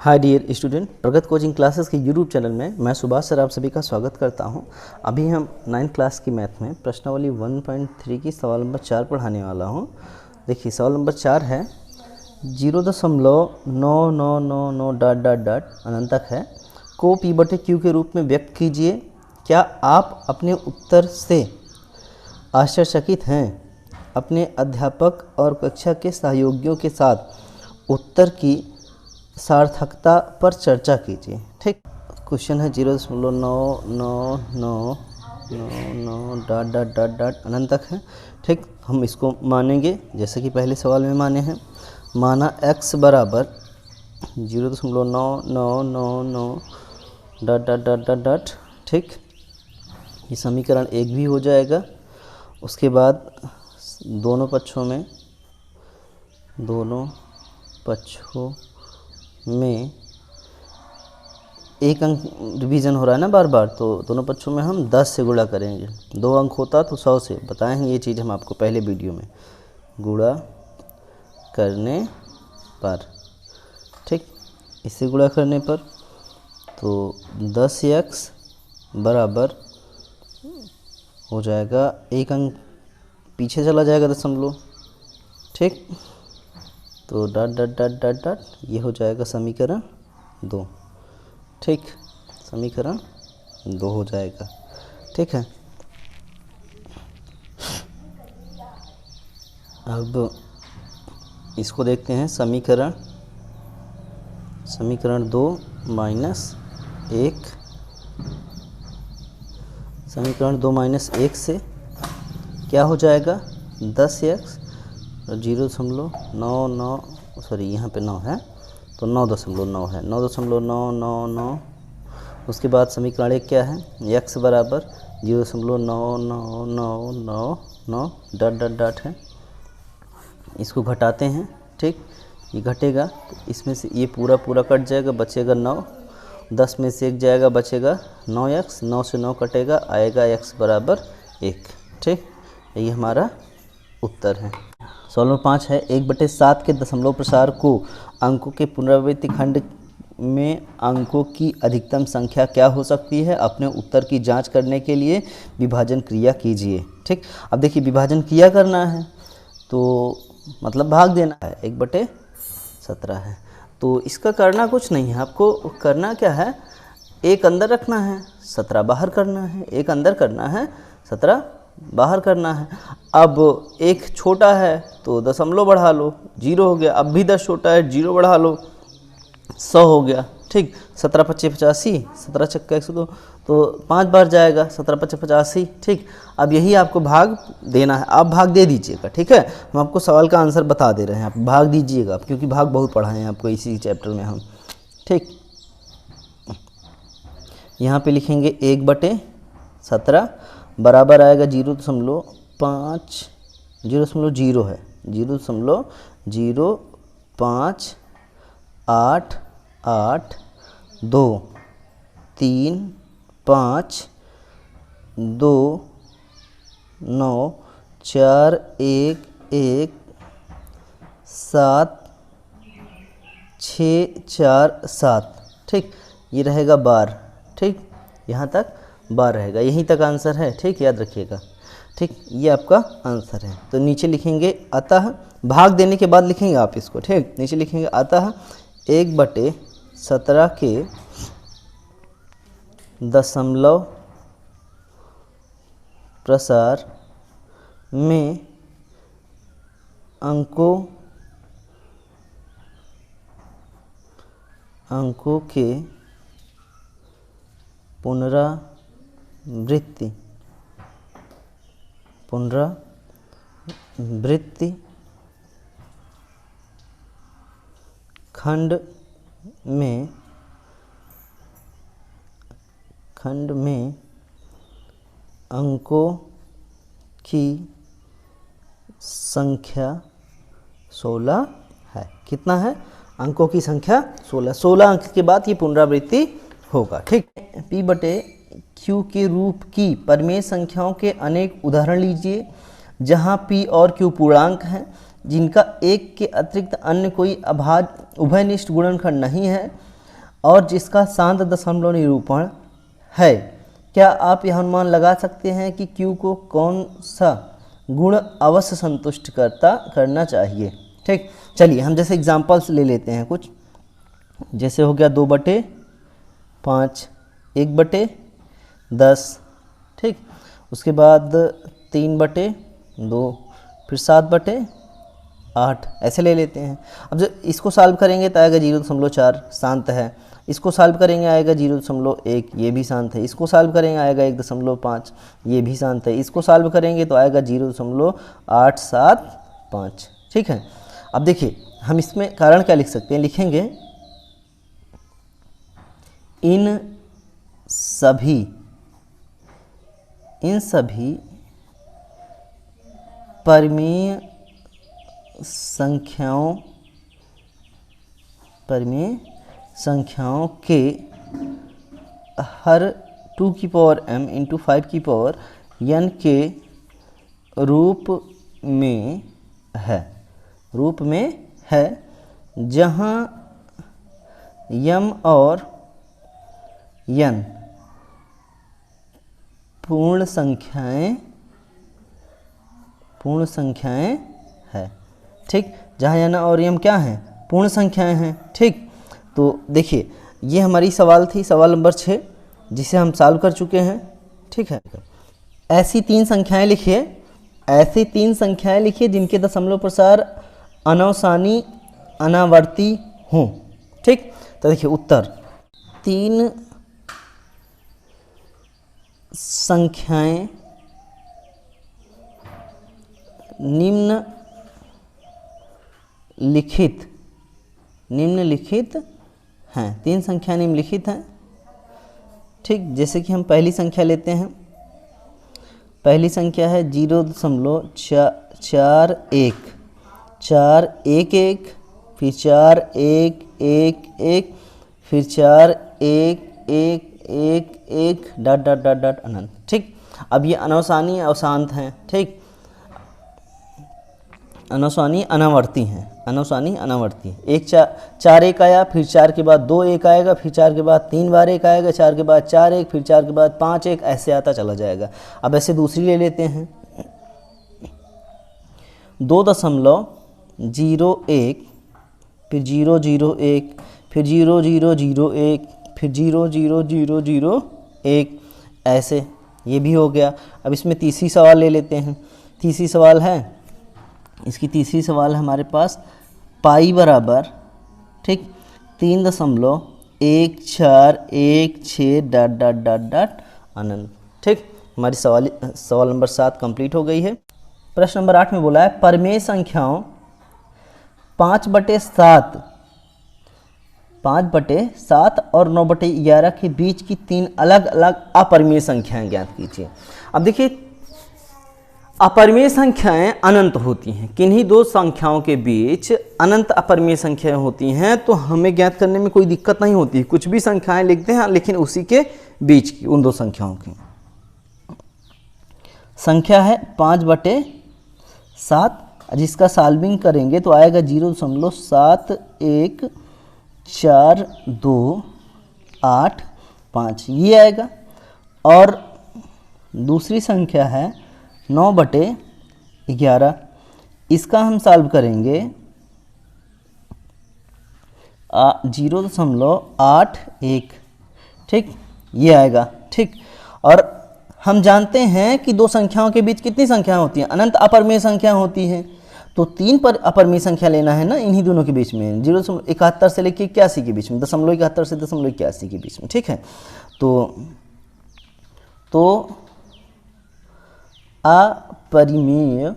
Hi dear student, प्रगत coaching classes के YouTube channel में मैं सुभाष सर आप सभी का स्वागत करता हूं। अभी हम 9th क्लास की मैथ में प्रश्नावली 1.3 की सवाल नंबर 4 पढ़ाने वाला हूं। देखिए सवाल नंबर 4 है 0.9999 डॉट डॉट डॉट अनंतक है को P/Q के रूप में व्यक्त कीजिए। क्या आप अपने उत्तर से आश्चर्यचकित हैं? अपने अध्यापक और कक्षा के सहयोगियों के साथ उत्तर की सार्थकता पर चर्चा कीजिए। ठीक, क्वेश्चन है 0.9999 डॉट डॉट डॉट डॉट अनंत तक है। ठीक, हम इसको मानेंगे जैसे कि पहले सवाल में माने हैं। माना x बराबर 0.9999 dot dot dot dot dot. ठीक, ये समीकरण 1 भी हो जाएगा। उसके बाद दोनों पक्षों में एक अंक रिवीजन हो रहा है ना बार बार, तो दोनों पक्षों में हम 10 से गुणा करेंगे। 2 अंक होता तो 100 से, बताए हैं ये चीज़ हम आपको पहले वीडियो में, गुणा करने पर। ठीक, इससे गुणा करने पर तो 10x बराबर हो जाएगा, एक अंक पीछे चला जाएगा दशमलव। ठीक, तो dot dot dot dot dot ये हो जाएगा समीकरण 2। ठीक, समीकरण 2 हो जाएगा। ठीक है, अब इसको देखते हैं। समीकरण 2 माइनस 1, समीकरण 2 माइनस 1 से क्या हो जाएगा 10x 0.99, सॉरी यहाँ पे 9 है तो 9.9 है, 9.999। उसके बाद समीकरण 1 क्या है, x बराबर 0.9999 डॉट डॉट डॉट है। इसको घटाते हैं। ठीक, ये घटेगा तो इसमें से ये पूरा कट जाएगा, बचेगा 9। 10 में से 1 जाएगा, बचेगा 9x, 9 से 9 कटेगा, आएगा x बराबर 1। ठीक, ये हमारा उत्तर है। सवाल नंबर 5 है 1/7 के दशमलव प्रसार को अंकों के पुनरावृत्ति खंड में अंकों की अधिकतम संख्या क्या हो सकती है? अपने उत्तर की जांच करने के लिए विभाजन क्रिया कीजिए। ठीक, अब देखिए विभाजन क्रिया करना है तो मतलब भाग देना है, 1/17 है तो इसका करना कुछ नहीं है। आपको करना क्या है, एक अंदर रखना है, 17 बाहर करना है, एक अंदर करना है, 17 बाहर करना है। अब एक छोटा है तो दशमलव बढ़ा लो, 0 हो गया। अब भी 10 छोटा है, 0 बढ़ा लो, 100 हो गया। ठीक, 17 पच्चीस 85, 17 छक्का 102 तो 5 बार जाएगा, 17 पच्चीस 85। ठीक, अब यही आपको भाग देना है, आप भाग दे दीजिएगा। ठीक है, हम आपको सवाल का आंसर बता दे रहे हैं, आप भाग दीजिएगा क्योंकि भाग बहुत पढ़ाए हैं आपको इसी चैप्टर में हम। ठीक, यहाँ पे लिखेंगे 1/17 बराबर आएगा 0.5, 0.0 है, 0.5829117 ठीक, ये रहेगा बार। ठीक, यहाँ तक बार रहेगा, यहीं तक आंसर है। ठीक, याद रखिएगा। ठीक, ये आपका आंसर है। तो नीचे लिखेंगे अतः, भाग देने के बाद लिखेंगे आप इसको। ठीक, नीचे लिखेंगे अतः 1/17 के दशमलव प्रसार में अंकों के पुनरावृत्ति खंड में अंकों की संख्या 16 है। कितना है? अंकों की संख्या 16 अंक के बाद ये पुनरावृत्ति होगा। ठीक, P/Q के रूप की परिमेय संख्याओं के अनेक उदाहरण लीजिए जहां P और Q पूर्णांक हैं जिनका एक के अतिरिक्त अन्य कोई अभाज्य उभयनिष्ठ गुणनखंड नहीं है। और जिसका शांत दशमलव निरूपण है। क्या आप यह अनुमान लगा सकते हैं कि Q को कौन सा गुण अवश्य संतुष्ट करना चाहिए। ठीक, चलिए हम जैसे एग्जांपल्स ले लेते हैं कुछ। जैसे हो गया 2/5, 1/10, ठीक, उसके बाद 3/2, फिर 7/8, ऐसे ले लेते हैं। अब जब इसको सॉल्व करेंगे तो आएगा 0.4 शांत है, इसको सॉल्व करेंगे आएगा 0.1, ये भी शांत है, इसको सॉल्व करेंगे आएगा 1.5, ये भी शांत है, इसको सॉल्व करेंगे तो आएगा 0.875। ठीक है, अब देखिए हम इसमें कारण क्या लिख सकते हैं, लिखेंगे इन सभी परिमेय संख्याओं के हर 2m × 5n के रूप में है, जहाँ m और n पूर्ण संख्याएं है। ठीक, जहाँ n और m क्या हैं, पूर्ण संख्याएं हैं। ठीक, तो देखिए ये हमारी सवाल थी, सवाल नंबर 6, जिसे हम सॉल्व कर चुके हैं। ठीक है, ऐसी 3 संख्याएं लिखिए जिनके दशमलव प्रसार अनवसानी अनावर्ती हों। ठीक, तो देखिए उत्तर 3 संख्याएं निम्नलिखित हैं, 3 संख्या निम्नलिखित हैं। ठीक, जैसे कि हम पहली संख्या लेते हैं, पहली संख्या है 0.411, 411, फिर 411, फिर 4111 डॉट अनंत। ठीक, अब ये अनवसानी अवशांत हैं। ठीक, अनवसानी अनावर्ती हैं, एक 4 1 आया, फिर 4 के बाद 2 1 आएगा, फिर 4 के बाद 3 बार 1 आएगा, 4 के बाद 4 1, फिर 4 के बाद 5 1, ऐसे आता चला जाएगा। अब ऐसे दूसरी ले लेते हैं, 2.01, फिर 0.01, फिर 0.001, फिर 0.0001, ऐसे ये भी हो गया। अब इसमें तीसरी सवाल ले लेते हैं। तीसरी सवाल है, इसकी तीसरी सवाल है हमारे पास पाई बराबर, ठीक, 3.1416 डॉट अनंत। ठीक, हमारी सवाल नंबर 7 कंप्लीट हो गई है। प्रश्न नंबर 8 में बोला है परिमेय संख्याओं 5/7 और 9/11 के बीच की 3 अलग अलग अपरिमेय संख्याएं ज्ञात कीजिए। अब देखिए अपरिमेय संख्याएं अनंत होती हैं, किन्हीं 2 संख्याओं के बीच अनंत अपरिमेय संख्याएं होती हैं, तो हमें ज्ञात करने में कोई दिक्कत नहीं होती, कुछ भी संख्याएं लिखते हैं, लेकिन उसी के बीच की उन 2 संख्याओं की संख्या है 5/7, जिसका सॉल्विंग करेंगे तो आएगा 0.714285 ये आएगा। और दूसरी संख्या है 9/11, इसका हम सॉल्व करेंगे 0.81, ठीक, ये आएगा। ठीक, और हम जानते हैं कि 2 संख्याओं के बीच कितनी संख्याएं होती हैं, अनंत अपरिमेय संख्या होती हैं, तो 3 पर अपरिमेय संख्या लेना है ना इन्हीं दोनों के बीच में, 0.71 से लेकर 81 के बीच में, 0.71 से 0.81 के बीच में। ठीक है, तो अपरिमेय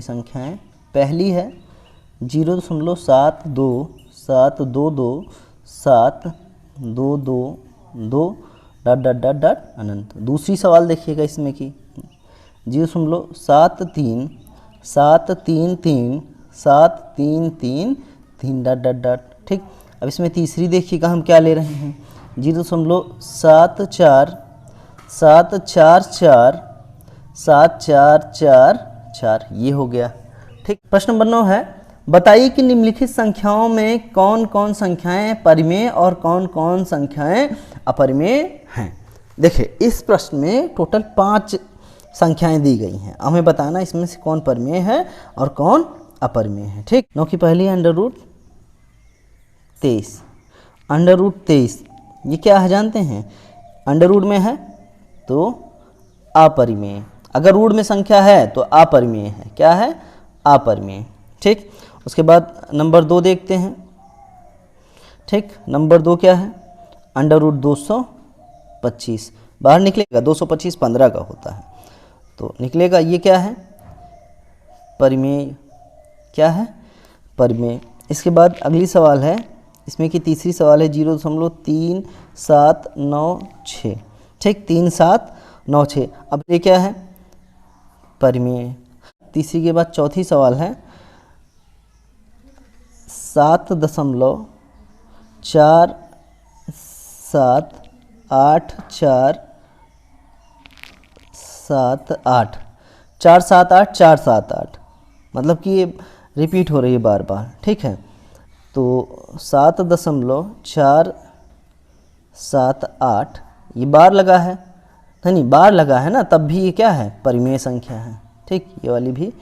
संख्याएं पहली है 0.727227222 डॉट अनंत। दूसरी सवाल देखिएगा इसमें कि 0.7333 डॉट। ठीक, अब इसमें तीसरी देखिएगा हम क्या ले रहे हैं, 0.74744 744 4, ये हो गया। ठीक, प्रश्न नंबर 9 है, बताइए कि निम्नलिखित संख्याओं में कौन कौन संख्याएं परिमेय और कौन कौन संख्याएं अपरिमेय हैं। देखिए इस प्रश्न में टोटल 5 संख्याएं दी गई हैं, हमें बताना इसमें से कौन परिमेय है और कौन अपरिमेय है। ठीक, 9 की पहली है √23। √23 ये क्या है जानते हैं, अंडर रूट में है तो अपरिमेय, अगर रूट में संख्या है तो अपरिमेय है, क्या है, अपरिमेय। ठीक, उसके बाद नंबर 2 देखते हैं। ठीक, नंबर 2 क्या है, √225, बाहर निकलेगा 225 15 का होता है तो निकलेगा, ये क्या है, परिमेय, क्या है, परिमेय। इसके बाद अगली सवाल है, इसमें की तीसरी सवाल है 0.3796। ठीक, 3796, अब ये क्या है, परिमेय। तीसरी के बाद चौथी सवाल है 7.478478, 478, मतलब कि ये रिपीट हो रही है बार बार। ठीक है, तो 7.478 ये बार लगा है, नहीं बार लगा है ना, तब भी ये क्या है, परिमेय संख्या है। ठीक, ये वाली भी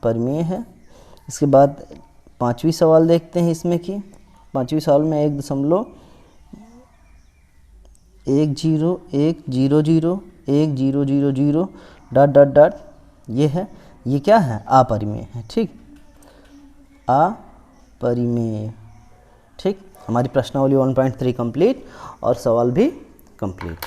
परिमेय है। इसके बाद 5वीं सवाल देखते हैं इसमें की, 5वीं सवाल में 1.10101000 डॉट डॉट डॉट, ये है, ये क्या है, अपरिमेय है। ठीक, अपरिमेय। ठीक, हमारी प्रश्नावली 1.3 कंप्लीट और सवाल भी कंप्लीट।